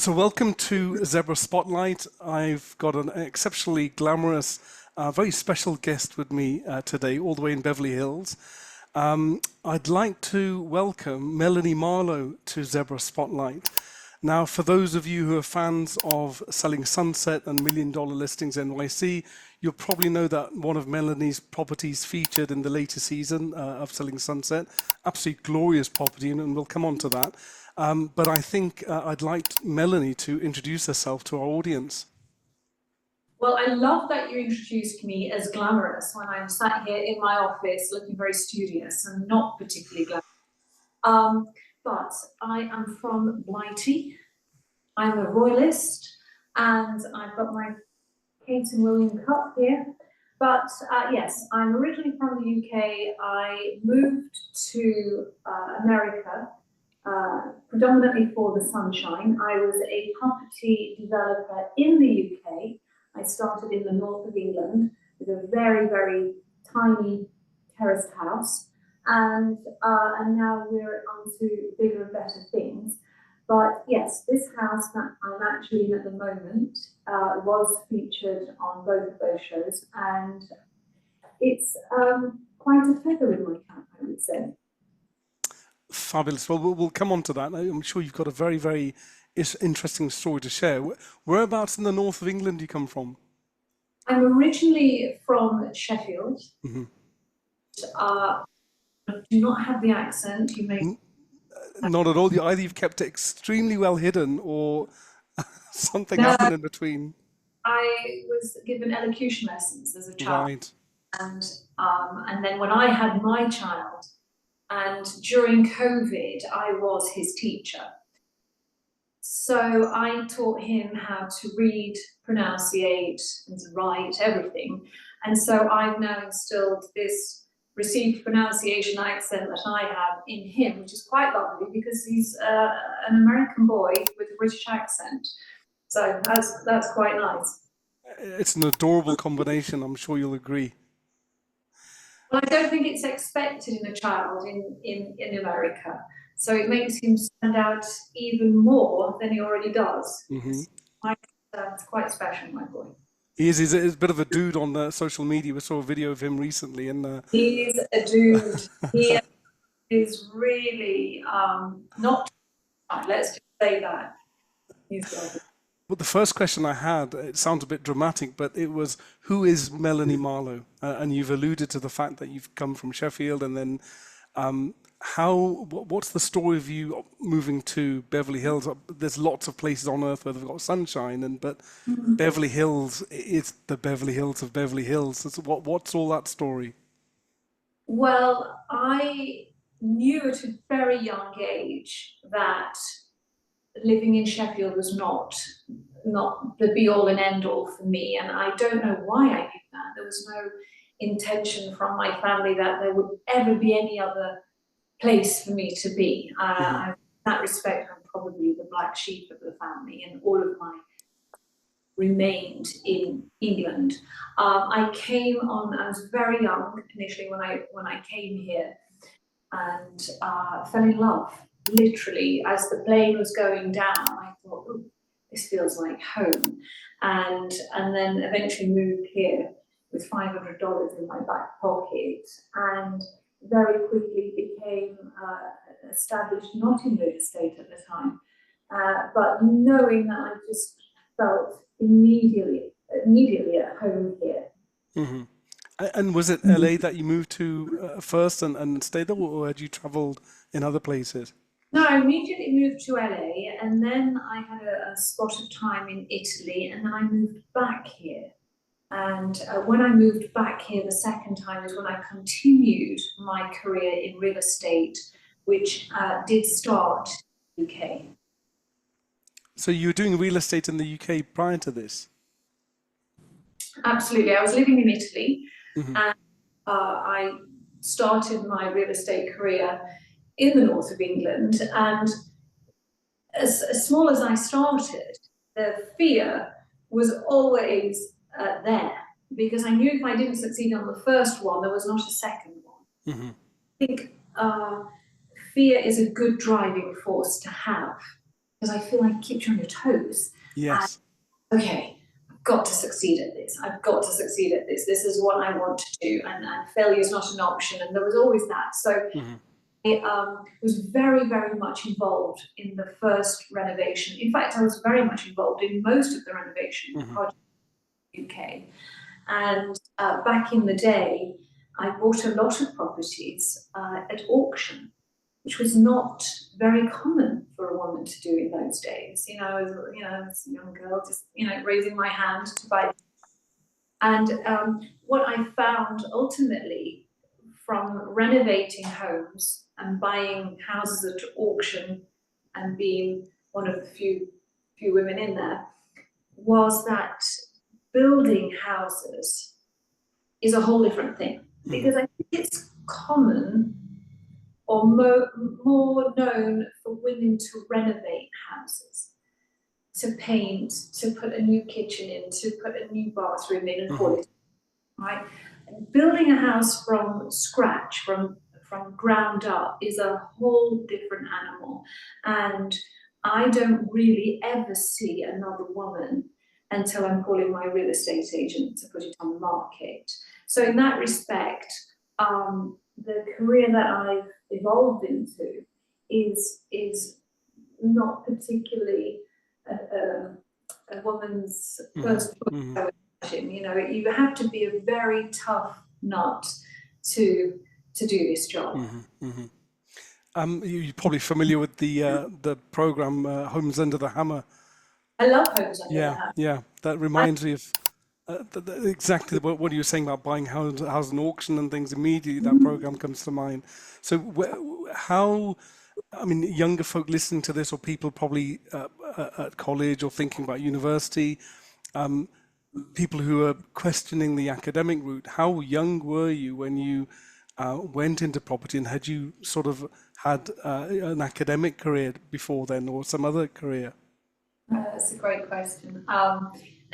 So welcome to Zebra Spotlight. I've got an exceptionally glamorous, very special guest with me today, all the way in Beverly Hills. I'd like to welcome Melanie Marlo to Zebra Spotlight. Now, for those of you who are fans of Selling Sunset and Million Dollar Listings NYC, you'll probably know that one of Melanie's properties featured in the latest season of Selling Sunset. Absolutely glorious property, and we'll come on to that. But I think I'd like Melanie to introduce herself to our audience. Well, I love that you introduced me as glamorous when I'm sat here in my office looking very studious and not particularly glamorous. But I am from Blighty. I'm a royalist, and I've got my Kate and William cup here. But yes, I'm originally from the UK. I moved to America predominantly for the sunshine. I was a property developer in the UK. I started in the north of England with a very, very tiny terraced house, and now we're on to bigger and better things. But yes, this house that I'm actually in at the moment was featured on both of those shows, and it's quite a feather in my cap, I would say. Fabulous. Well, we'll come on to that. I'm sure you've got a very, very interesting story to share. Whereabouts in the north of England do you come from? I'm originally from Sheffield. Mm-hmm. I do not have the accent. You may. Not at all. Either you've kept it extremely well hidden or something happened in between. I was given elocution lessons as a child. Right. And then when I had my child, and during COVID, I was his teacher. So I taught him how to read, pronunciate, and to write, everything. And so I've now instilled this received pronunciation accent that I have in him, which is quite lovely because he's an American boy with a British accent. So that's quite nice. It's an adorable combination, I'm sure you'll agree. Well, I don't think it's expected in a child in America. So it makes him stand out even more than he already does. Mm-hmm. It's quite special, my boy. He's a bit of a dude on social media. We saw a video of him recently. He's a dude. He is really not, let's just say that. He's lovely. Well, the first question I had, it sounds a bit dramatic, but it was, who is Melanie Marlo? And you've alluded to the fact that you've come from Sheffield, and then what's the story of you moving to Beverly Hills? There's lots of places on earth where they've got sunshine, but Beverly Hills is the Beverly Hills of Beverly Hills. So what's all that story? Well, I knew at a very young age that living in Sheffield was not the be-all and end-all for me, and I don't know why I did that. There was no intention from my family that there would ever be any other place for me to be. In that respect, I'm probably the black sheep of the family, and all of my remained in England. I was very young initially when I came here, and fell in love. Literally, as the plane was going down, I thought, "Ooh, this feels like home," and then eventually moved here with $500 in my back pocket, and very quickly became established, not in real estate at the time, but knowing that I just felt immediately at home here. Mm-hmm. And was it LA that you moved to first and stayed there, or had you traveled in other places? No, I immediately moved to LA, and then I had a spot of time in Italy, and then I moved back here. And when I moved back here the second time is when I continued my career in real estate, which did start in the UK. So you were doing real estate in the UK prior to this? Absolutely. I was living in Italy, and I started my real estate career in the north of England. And as small as I started, the fear was always there, because I knew if I didn't succeed on the first one, there was not a second one. I think fear is a good driving force to have because I feel like it keeps you on your toes. And Yes. okay, I've got to succeed at this. I've got to succeed at this. This is what I want to do, and failure is not an option. And there was always that. So Hmm. I was very, very much involved in the first renovation. In fact, I was very much involved in most of the renovation Hmm. projects in the UK. And back in the day, I bought a lot of properties at auction, which was not very common for a woman to do in those days. As a young girl, just raising my hand to buy. And what I found ultimately from renovating homes and buying houses at auction and being one of the few women in there was that building houses is a whole different thing, Hmm. because I think it's common or more known for women to renovate houses, to paint, to put a new kitchen in, to put a new bathroom in and call Hmm. it right. And building a house from scratch, from ground up, is a whole different animal. And I don't really ever see another woman until I'm calling my real estate agent to put it on the market. So in that respect, the career that I've evolved into is not particularly a, a woman's Hmm. first Hmm. choice. You have to be a very tough nut to do this job. Hmm. Hmm. You're probably familiar with the program Homes Under the Hammer. I love homes under the Yeah, house. yeah. That I, reminds me of exactly what you were saying about buying house and auction and things. Immediately, that program comes to mind. So, how? I mean, younger folk listening to this, or people probably at college or thinking about university, people who are questioning the academic route. How young were you when you went into property, and had you sort of had an academic career before then, or some other career? That's a great question.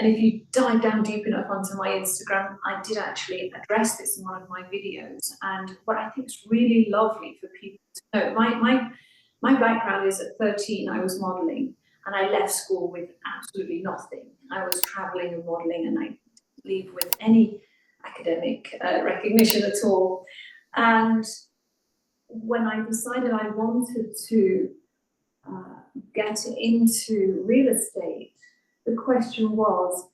And if you dive down deep enough onto my Instagram, I did actually address this in one of my videos. And what I think is really lovely for people to know, my background is at 13, I was modeling, and I left school with absolutely nothing. I was traveling and modeling, and I didn't leave with any academic recognition at all. And when I decided I wanted to uh, get into real estate, the question was,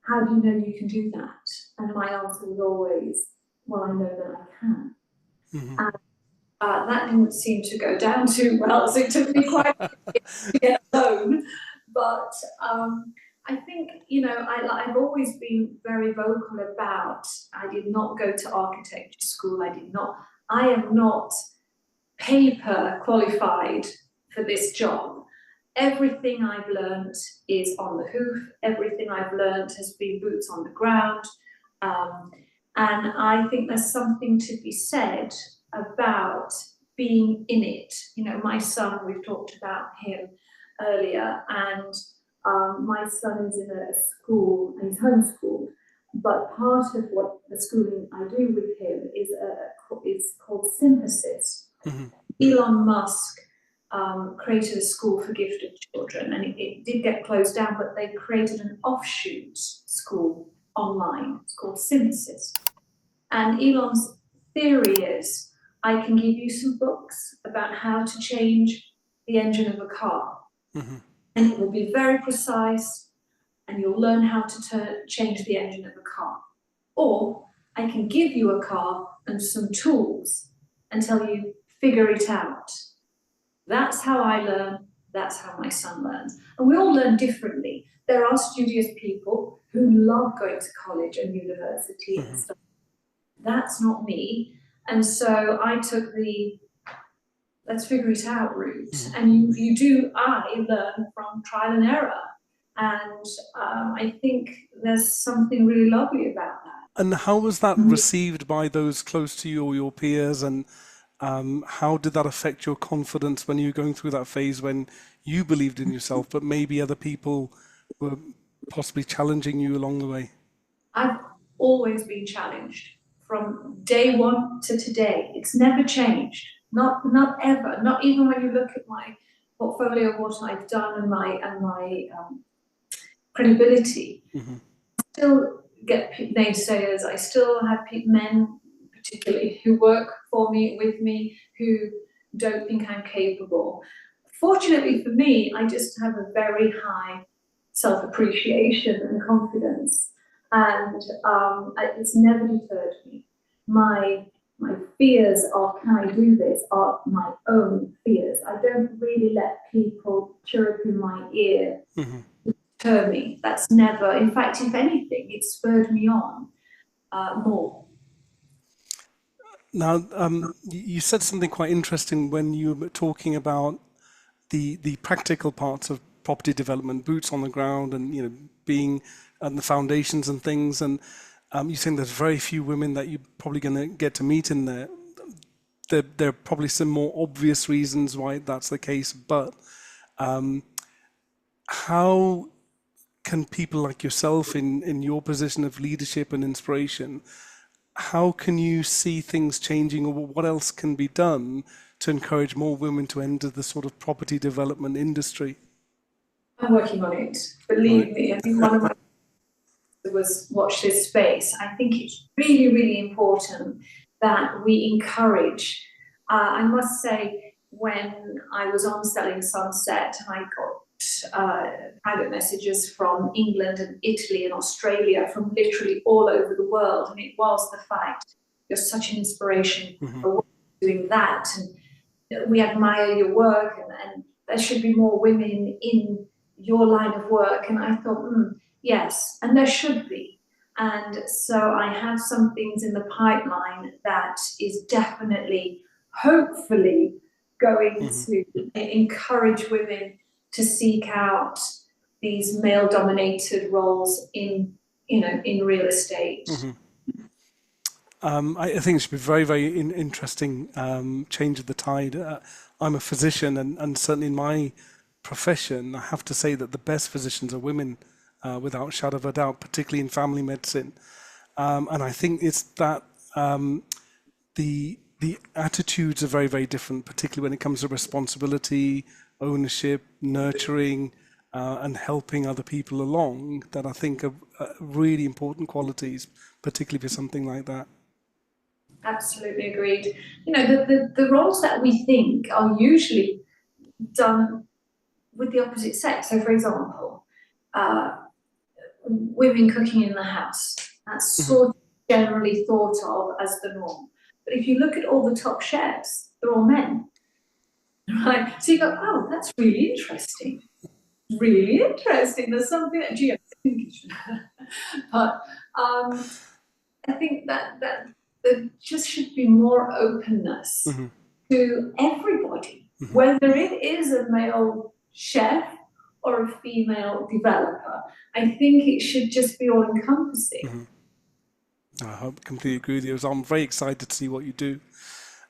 how do you know you can do that? And my answer was always, well, I know that I can. Hmm. And that didn't seem to go down too well, so it took me quite a bit to get a loan. But I think, I've always been very vocal about, I did not go to architecture school. I am not paper qualified for this job. Everything I've learned is on the hoof. Everything I've learned has been boots on the ground. Um, and I think there's something to be said about being in it. My son, we've talked about him earlier, and my son is in a school, and he's homeschooled. But part of what the schooling I do with him is called synthesis. Hmm. Elon Musk created a school for gifted children, and it did get closed down, but they created an offshoot school online. It's called Synthesis. And Elon's theory is, I can give you some books about how to change the engine of a car, Hmm. and it will be very precise, and you'll learn how to change the engine of a car. Or I can give you a car and some tools and tell you, figure it out. That's how I learn. That's how my son learns. And we all learn differently. There are studious people who love going to college and university and Hmm. stuff. That's not me. And so I took the let's figure it out route. Hmm. And I learn from trial and error. And I think there's something really lovely about And how was that that. received by those close to you or your peers? And how did that affect your confidence when you were going through that phase when you believed in yourself, but maybe other people were possibly challenging you along the way? I've always been challenged from day one to today. It's never changed. Not ever. Not even when you look at my portfolio of what I've done and my credibility, still get naysayers. I still have men, particularly, who work for me, with me, who don't think I'm capable. Fortunately for me, I just have a very high self-appreciation and confidence, and it's never deterred me. My fears of can I do this are my own fears. I don't really let people chirp in my ear deter me. That's never, in fact, if anything, it spurred me on more. Now, you said something quite interesting when you were talking about the practical parts of property development, boots on the ground, and being on the foundations and things. And you're saying there's very few women that you're probably going to get to meet in there. There are probably some more obvious reasons why that's the case, but how can people like yourself in your position of leadership and inspiration, how can you see things changing, or what else can be done to encourage more women to enter the sort of property development industry? I'm working on it, believe me. I think one of my was watch this space. I think it's really, really important that we encourage. I must say, when I was on Selling Sunset, I got private messages from England and Italy and Australia, from literally all over the world, and it was the fact you're such an inspiration for doing that, and we admire your work, and there should be more women in your line of work. And I thought, yes, and there should be. And so I have some things in the pipeline that is definitely, hopefully, going to encourage women to seek out these male-dominated roles in real estate. I think it should be very, very interesting change of the tide. I'm a physician, and certainly in my profession, I have to say that the best physicians are women, without shadow of a doubt, particularly in family medicine. And I think it's that the attitudes are very, very different, particularly when it comes to responsibility, ownership, nurturing, and helping other people along, that I think are really important qualities, particularly for something like that. Absolutely agreed. The roles that we think are usually done with the opposite sex. So, for example, women cooking in the house, that's sort of generally thought of as the norm. But if you look at all the top chefs, they're all men, right? So you go, oh, that's really interesting. Really interesting. There's something that, gee, but I think that there just should be more openness to everybody, whether it is a male chef or a female developer. I think it should just be all-encompassing. I completely agree with you. I'm very excited to see what you do.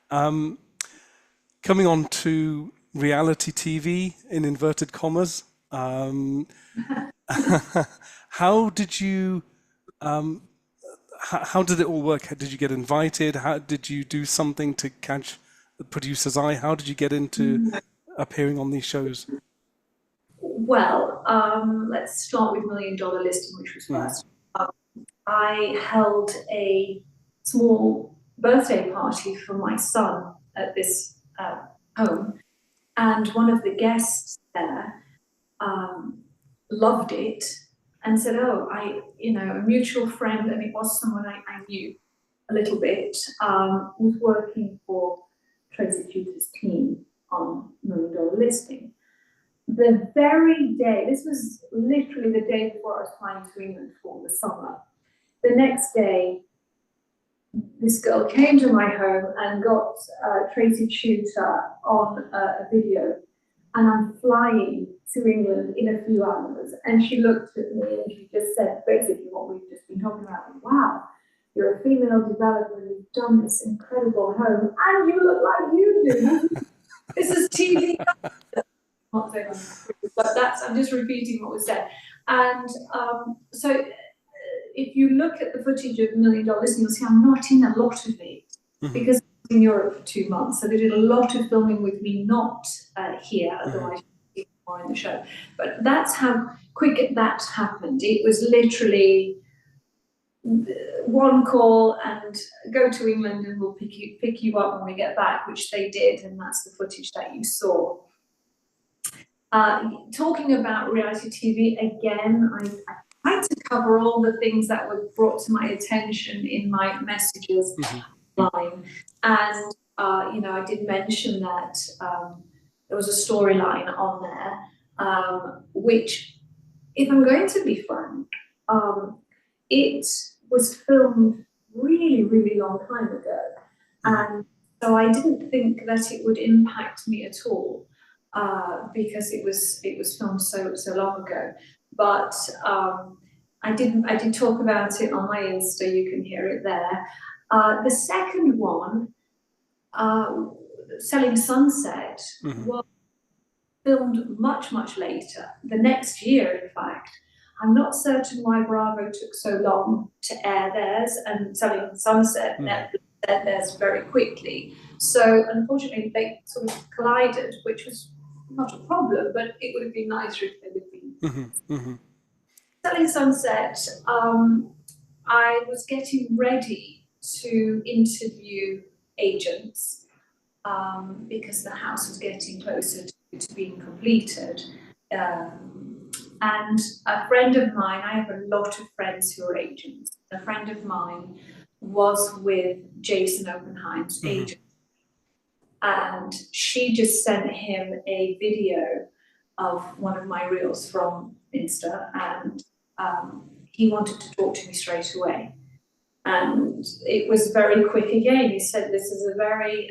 Coming on to reality TV, in inverted commas, how did you, how did it all work? Did you get invited? How did you do something to catch the producer's eye? How did you get into appearing on these shows? Well, let's start with $1 Million Listing, which was first. I held a small birthday party for my son at this home, and one of the guests there loved it and said, "Oh, a mutual friend," and it was someone I knew a little bit, was working for Tracy Tutor's team on $1 Million Listing. The very day, this was literally the day before I was flying to England for the summer. The next day, this girl came to my home and got Tracy Tutor on a video, and I'm flying to England in a few hours. And she looked at me and she just said basically what we've just been talking about. Wow, you're a female developer, you've done this incredible home, and you look like you do. This is TV. Not saying but I'm just repeating what was said. And so if you look at the footage of $1 Million Listing, you'll see I'm not in a lot of it because in Europe for 2 months, so they did a lot of filming with me, not here, otherwise you'd see more in the show. But that's how quick that happened. It was literally one call and go to England and we'll pick you up when we get back, which they did, and that's the footage that you saw. Talking about reality TV, again, I tried to cover all the things that were brought to my attention in my messages line. And, I did mention that there was a storyline on there, which, if I'm going to be frank, it was filmed really, really long time ago. And so I didn't think that it would impact me at all. Because it was filmed so long ago, but I did talk about it on my Insta. You can hear it there. The second one, Selling Sunset, was filmed much later, the next year, in fact. I'm not certain why Bravo took so long to air theirs, and Selling Sunset Netflix aired theirs very quickly. So unfortunately, they sort of collided, which was not a problem, but it would have been nicer if they would be. Selling Sunset, I was getting ready to interview agents because the house was getting closer to being completed. And a friend of mine, I have a lot of friends who are agents. A friend of mine was with Jason Oppenheim's agent. And she just sent him a video of one of my reels from Insta, and he wanted to talk to me straight away. And it was very quick again. He said, "This is a very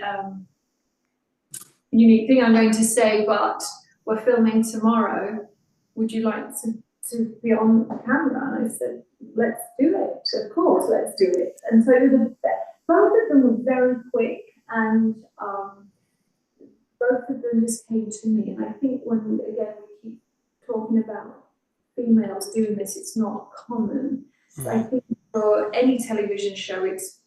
unique thing I'm going to say, but we're filming tomorrow. Would you like to be on camera?" And I said, "Let's do it. Of course, let's do it." And so both of them were very quick, and both of them just came to me. And I think when, again, we keep talking about females doing this, it's not common. So I think for any television show, it's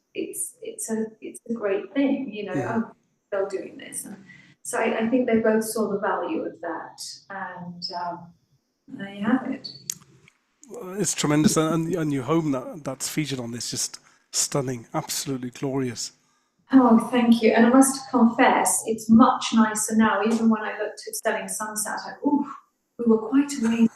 a great thing, oh, they're doing this. And so I think they both saw the value of that, and there you have it. It's tremendous, and your home that's featured on this, just stunning, absolutely glorious. Oh, thank you. And I must confess, it's much nicer now. Even when I looked at Selling Sunset, we were quite amazed.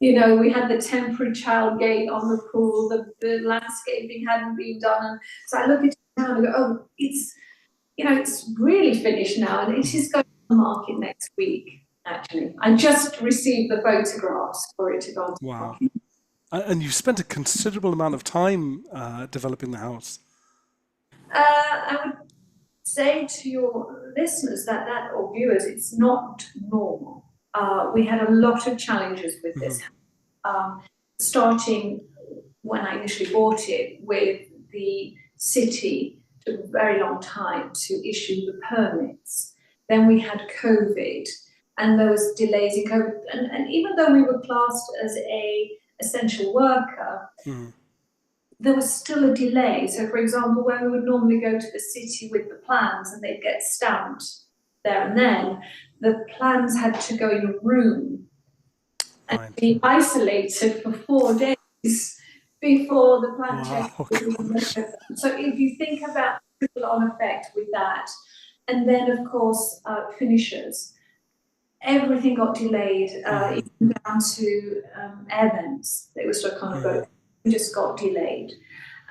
We had the temporary child gate on the pool, the landscaping hadn't been done. And so I look at it now and I go, oh, it's really finished now, and it is going to the market next week, actually. I just received the photographs for it to go on to the market. And you spent a considerable amount of time developing the house. I would say to your listeners or viewers, it's not normal. We had a lot of challenges with this, starting when I initially bought it with the city. Took a very long time to issue the permits. Then we had COVID, and there was delays in COVID. And even though we were classed as a essential worker, there was still a delay. So, for example, when we would normally go to the city with the plans and they'd get stamped there and then, the plans had to go in a room and be isolated for 4 days before the plan change. So if you think about the trickle-on effect with that, and then, of course, finishers, everything got delayed, even down to air vents. They were stuck on a boat. Just got delayed.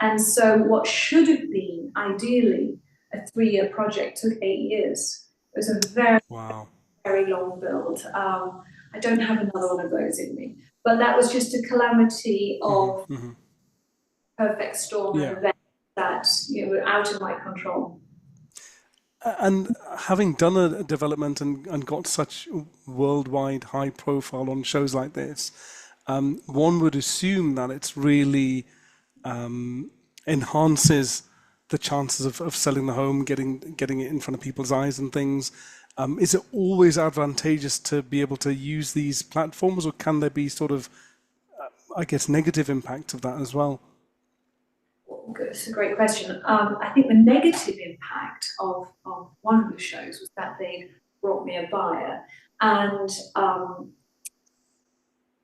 And so what should have been ideally a 3-year project took 8 years. It was a very, very long build. I don't have another one of those in me, but that was just a calamity of perfect storm and event that were out of my control. And having done a development and got such worldwide high profile on shows like this, one would assume that it's really enhances the chances of selling the home, getting it in front of people's eyes and things. Is it always advantageous to be able to use these platforms, or can there be sort of, I guess, negative impact of that as well? It's a great question. I think the negative impact of one of the shows was that they brought me a buyer, and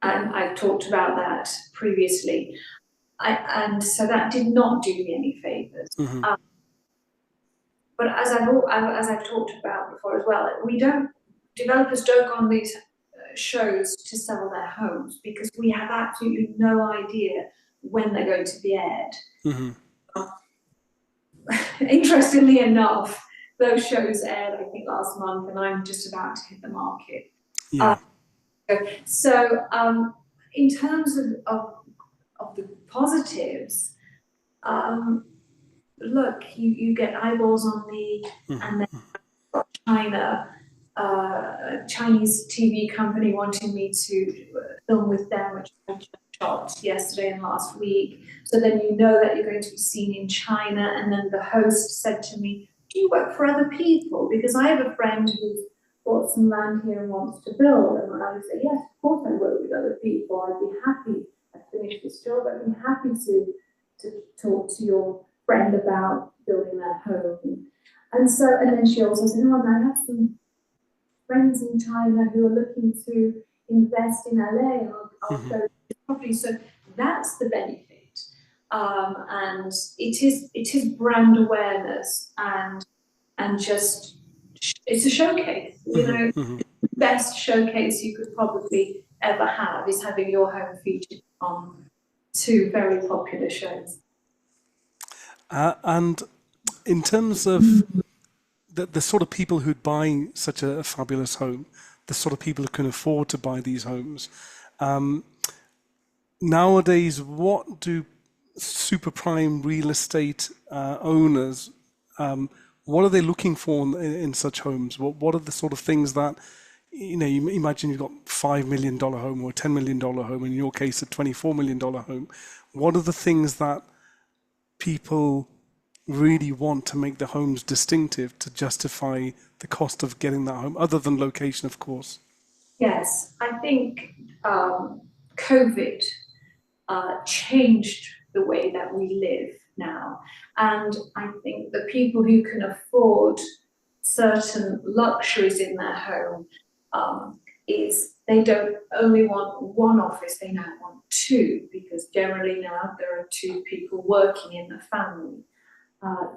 I've talked about that previously. And so that did not do me any favors. Mm-hmm. But as I've talked about before as well, developers don't go on these shows to sell their homes because we have absolutely no idea when they're going to be aired. Mm-hmm. Interestingly enough, those shows aired, I think, last month, and I'm just about to hit the market. Yeah. So, in terms of the positives, look, you get eyeballs on me, and then China, a Chinese TV company wanting me to film with them, which I just shot yesterday and last week. So then you know that you're going to be seen in China. And then the host said to me, "Do you work for other people? Because I have a friend who's bought some land here and wants to build." And I would say, "Yes, of course I work with other people. I'd be happy. I finished this job. I'd be happy to talk to your friend about building their home." And then she also said, "Oh, and I have some friends in China who are looking to invest in LA, and I'll show you the property." So that's the benefit. And it is brand awareness and just it's a showcase. You know, the best showcase you could probably ever have is having your home featured on two very popular shows. And in terms of the sort of people who'd buy such a fabulous home, the sort of people who can afford to buy these homes, nowadays, what do super prime real estate owners, what are they looking for in such homes? What are the sort of things that, you imagine you've got $5 million home or a $10 million home, in your case, a $24 million home. What are the things that people really want to make the homes distinctive to justify the cost of getting that home, other than location, of course? Yes, I think COVID changed the way that we live now. And I think the people who can afford certain luxuries in their home is they don't only want one office, they now want two, because generally now there are two people working in the family.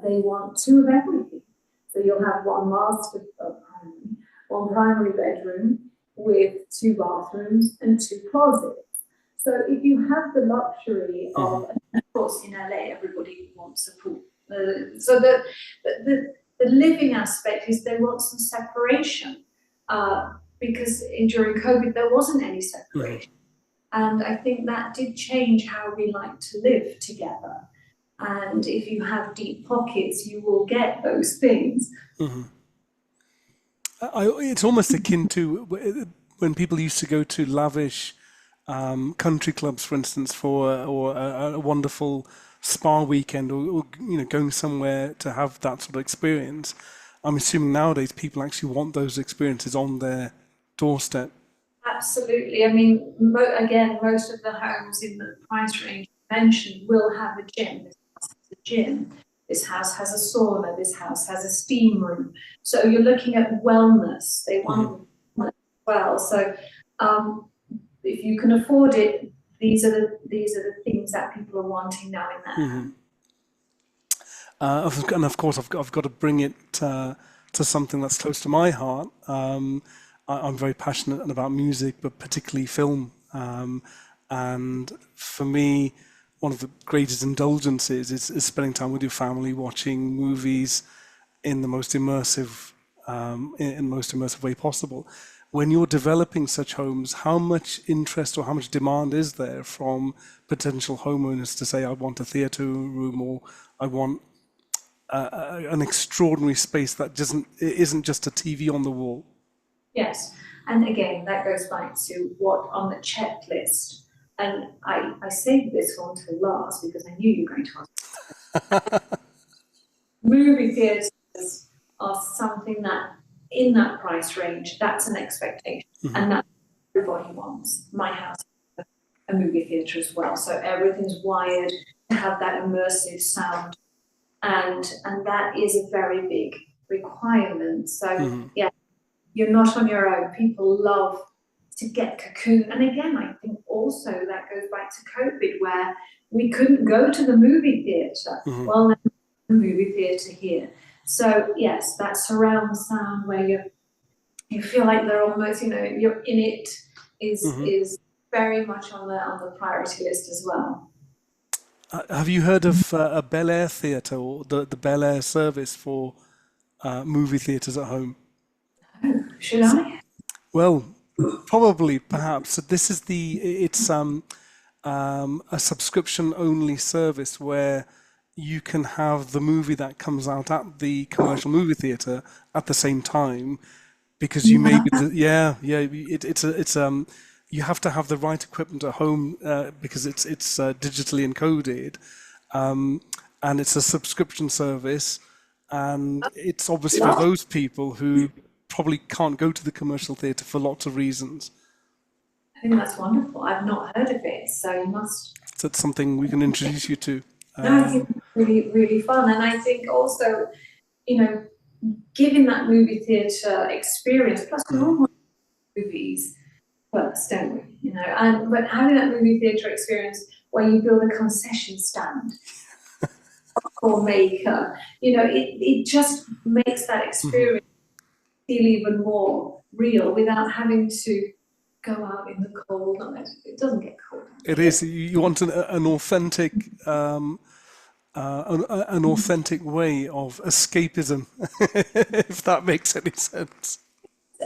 They want two of everything. So you'll have one primary bedroom with two bathrooms and two closets. So if you have the luxury of course, in LA, everybody wants a pool. So the living aspect is they want some separation because during COVID there wasn't any separation. And I think that did change how we like to live together. And if you have deep pockets, you will get those things. It's almost akin to when people used to go to lavish country clubs, for instance, for a wonderful spa weekend, or going somewhere to have that sort of experience. I'm assuming nowadays people actually want those experiences on their doorstep. Absolutely. I mean, again, most of the homes in the price range mentioned will have a gym. This house has a gym. This house has a sauna. This house has a steam room. So you're looking at wellness. They want wellness as well. So if you can afford it, these are the things that people are wanting now in that. And of course, I've got to bring it to something that's close to my heart. I'm very passionate about music, but particularly film. And for me, one of the greatest indulgences is spending time with your family, watching movies in the most immersive, in the most immersive way possible. When you're developing such homes, how much interest or how much demand is there from potential homeowners to say, "I want a theatre room," or "I want an extraordinary space that isn't just a TV on the wall"? Yes, and again, that goes back to what on the checklist. And I saved this one to last because I knew you were going to ask. Movie theatres are something that, in that price range, that's an expectation, and that everybody wants. My house. a movie theatre as well. So everything's wired to have that immersive sound, and that is a very big requirement. So yeah, you're not on your own. People love to get cocoon. And again, I think also that goes back to COVID, where we couldn't go to the movie theatre. Well, there's a movie theatre here. So yes, that surround sound where you feel like they're almost, you're in it, is very much on the priority list as well. Have you heard of a Bel Air theatre, or the Bel Air service for movie theatres at home? Should I? Well, probably, perhaps. So this is it's a subscription only service where you can have the movie that comes out at the commercial movie theatre at the same time, because you may be you have to have the right equipment at home, because it's digitally encoded, and it's a subscription service, and it's obviously for those people who probably can't go to the commercial theatre for lots of reasons. I think that's wonderful. I've not heard of it, so you must. So it's something we can introduce you to. No, I think it's really, really fun. And I think also, giving that movie theatre experience, plus we all want movies first, don't we? But having that movie theatre experience where you build a concession stand, or maker, it just makes that experience feel even more real without having to go out in the cold. It doesn't get cold. It is. You want an authentic, an authentic way of escapism, if that makes any sense.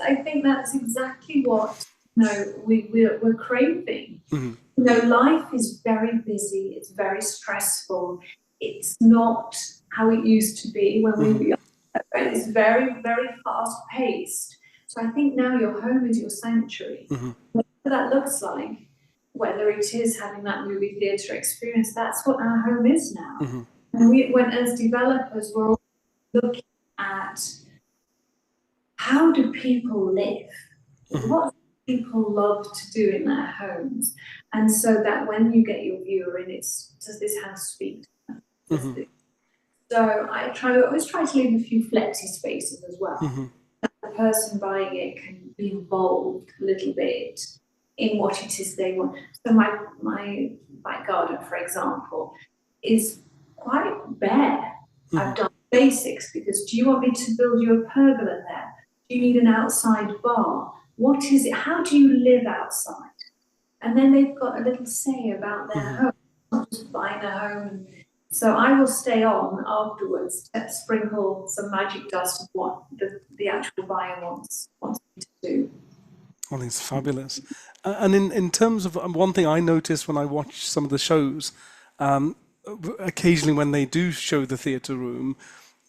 I think that's exactly what we're craving. Life is very busy. It's very stressful. It's not how it used to be when we were young. It's very, very fast paced. So I think now your home is your sanctuary. Whatever that looks like, whether it is having that movie theatre experience, that's what our home is now. And as developers, we're all looking at how do people live? What do people love to do in their homes? And so that when you get your viewer in, does this house speak to them? So I always try to leave a few flexi spaces as well. The person buying it can be involved a little bit in what it is they want. So my back garden, for example, is quite bare. I've done basics, because do you want me to build you a pergola there? Do you need an outside bar? What is it? How do you live outside? And then they've got a little say about their home, not just buying a home. So I will stay on afterwards to sprinkle some magic dust of what the actual buyer wants me to do. Well, it's fabulous. And in terms of one thing I noticed when I watch some of the shows, occasionally when they do show the theatre room,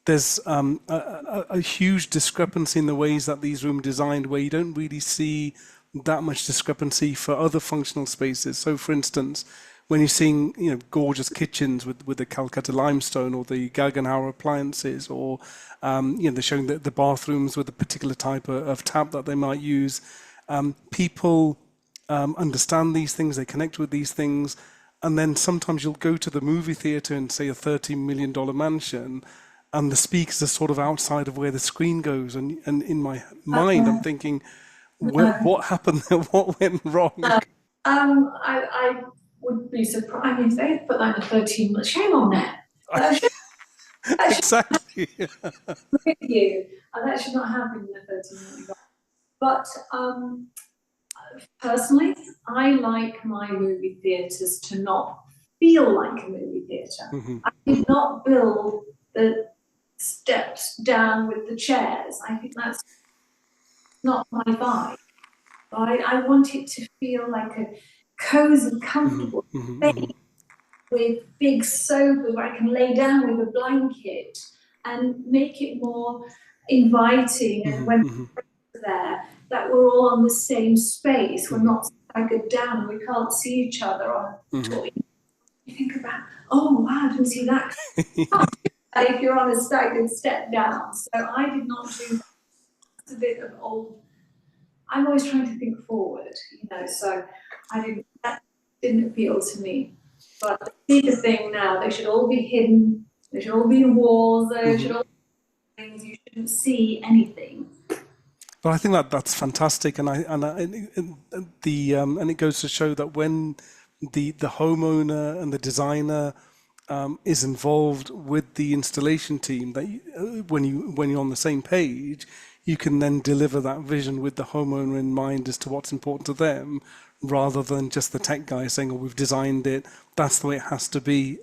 there's a huge discrepancy in the ways that these rooms are designed, where you don't really see that much discrepancy for other functional spaces. So, for instance, when you're seeing gorgeous kitchens with the Calcutta limestone or the Gaggenauer appliances, or they're showing the bathrooms with a particular type of tap that they might use, people understand these things, they connect with these things, and then sometimes you'll go to the movie theatre in, say, a $13 million mansion, and the speakers are sort of outside of where the screen goes, and in my mind I'm thinking, what happened there? What went wrong? I would be surprised if they put that in a 13 million. Shame on that. Exactly. With you, and that should not happen in a 13 million. But personally, I like my movie theatres to not feel like a movie theatre. I did not build the steps down with the chairs. I think that's not my vibe. I want it to feel like a cozy, comfortable space with big sofas where I can lay down with a blanket and make it more inviting. And when we're there, that we're all on the same space. We're not staggered down. We can't see each other on tour. You think about, oh wow, I didn't see that. If you're on a staggered step down. So I did not do that. It's a bit of old. I'm always trying to think forward, so I didn't. didn't appeal to me. But the speaker thing now, they should all be hidden. They should all be in walls. They should all be things you shouldn't see anything. But I think that that's fantastic, and it goes to show that when the homeowner and the designer is involved with the installation team, that when you're on the same page, you can then deliver that vision with the homeowner in mind as to what's important to them, rather than just the tech guy saying, "Oh, we've designed it. That's the way it has to be."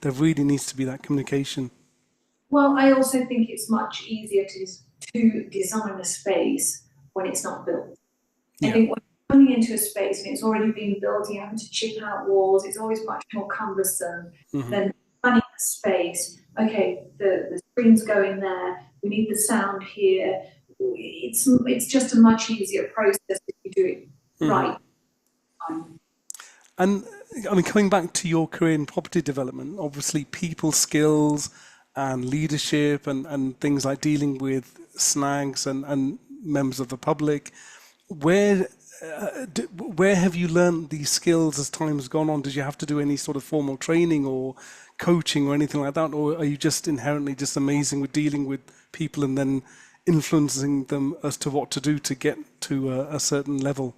There really needs to be that communication. Well, I also think it's much easier to design a space when it's not built. I Yeah. think when you're coming into a space and it's already been built, you're having to chip out walls, it's always much more cumbersome than planning a space. Okay, the screens go in there, we need the sound here. It's just a much easier process if you do it right. And I mean, coming back to your career in property development, obviously people skills and leadership and things like dealing with snags and members of the public, where where have you learned these skills as time has gone on? Did you have to do any sort of formal training or coaching or anything like that? Or are you just inherently just amazing with dealing with people and then influencing them as to what to do to get to a certain level?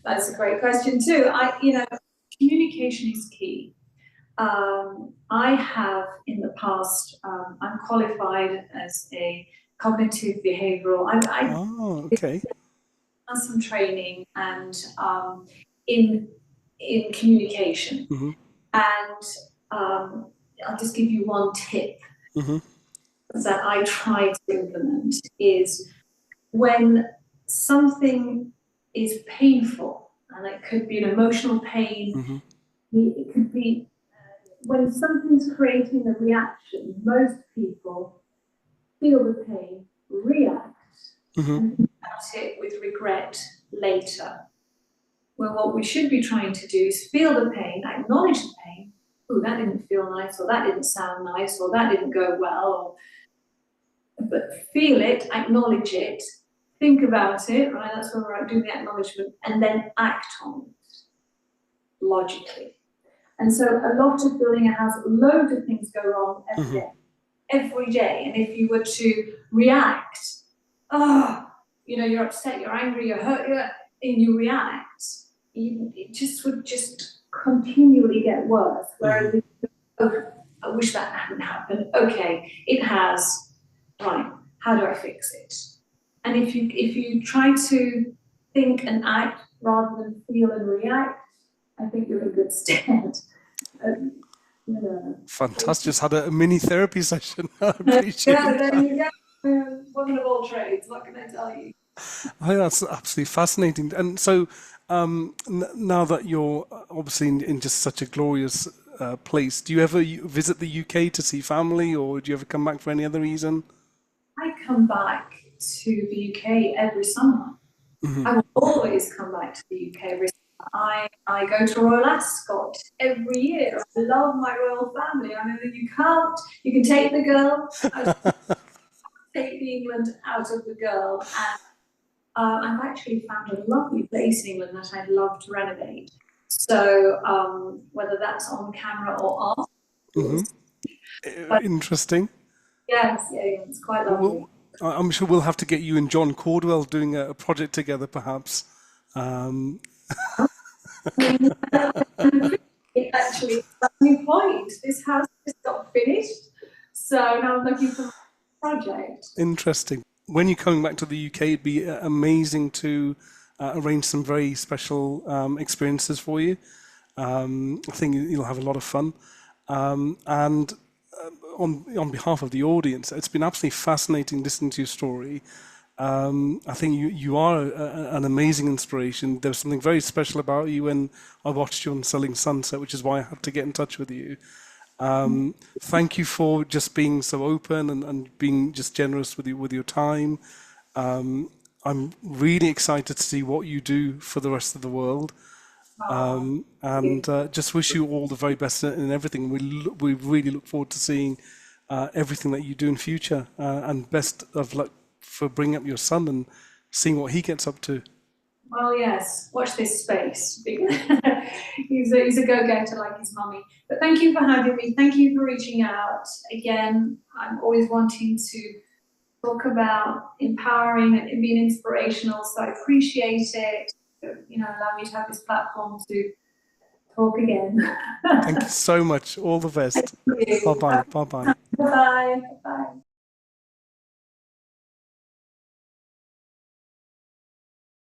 That's a great question too. Communication is key. I have in the past, I'm qualified as a cognitive behavioral. I Oh, okay. done some training and in communication. And I'll just give you one tip that I try to implement is when something is painful, and it could be an emotional pain, it could be when something's creating a reaction, most people feel the pain, react, and think about it with regret later. Well, what we should be trying to do is feel the pain, acknowledge the pain. Oh, that didn't feel nice, or that didn't sound nice, or that didn't go well. But feel it, acknowledge it, think about it, right? That's when we're doing the acknowledgement, and then act on it logically. And so a lot of building a house, loads of things go wrong every day. Every day. And if you were to react, you're upset, you're angry, you're hurt, and you react, it just would just continually get worse. Whereas I wish that hadn't happened. Okay, it has. Right, how do I fix it? And if you try to think and act rather than feel and react, I think you're in good stead. Fantastic. Just had a mini therapy session. I appreciate Yeah, that. there you go. Woman of all trades, what can I tell you? I think that's absolutely fascinating. And so now that you're obviously in just such a glorious place, do you ever visit the UK to see family, or do you ever come back for any other reason? I come back to the UK every summer. I will always come back to the UK every summer. I go to Royal Ascot every year. I love my royal family. I know that you can take the girl, take the England out of the girl. And I've actually found a lovely place in England that I'd love to renovate. So whether that's on camera or off. But Interesting. yes, yeah, it's quite lovely. Well, I'm sure we'll have to get you and John Cordwell doing a project together, perhaps. Actually, that's the new point. This house just got finished, so now I'm looking for my project. Interesting. When you're coming back to the UK, it'd be amazing to arrange some very special experiences for you. I think you'll have a lot of fun. And on behalf of the audience, it's been absolutely fascinating listening to your story. I think you are an amazing inspiration. There's something very special about you when I watched you on Selling Sunset, which is why I had to get in touch with you. Thank you for just being so open and being just generous with your time. I'm really excited to see what you do for the rest of the world. And just wish you all the very best in everything. We really look forward to seeing everything that you do in future. And best of luck for bringing up your son and seeing what he gets up to. Well, yes, watch this space. He's a go-getter like his mummy. But thank you for having me. Thank you for reaching out. Again, I'm always wanting to talk about empowering and being inspirational, so I appreciate it. Allow me to have this platform to talk again. Thank you so much. All the best. Thank you. Bye bye. Bye bye. Bye. Bye.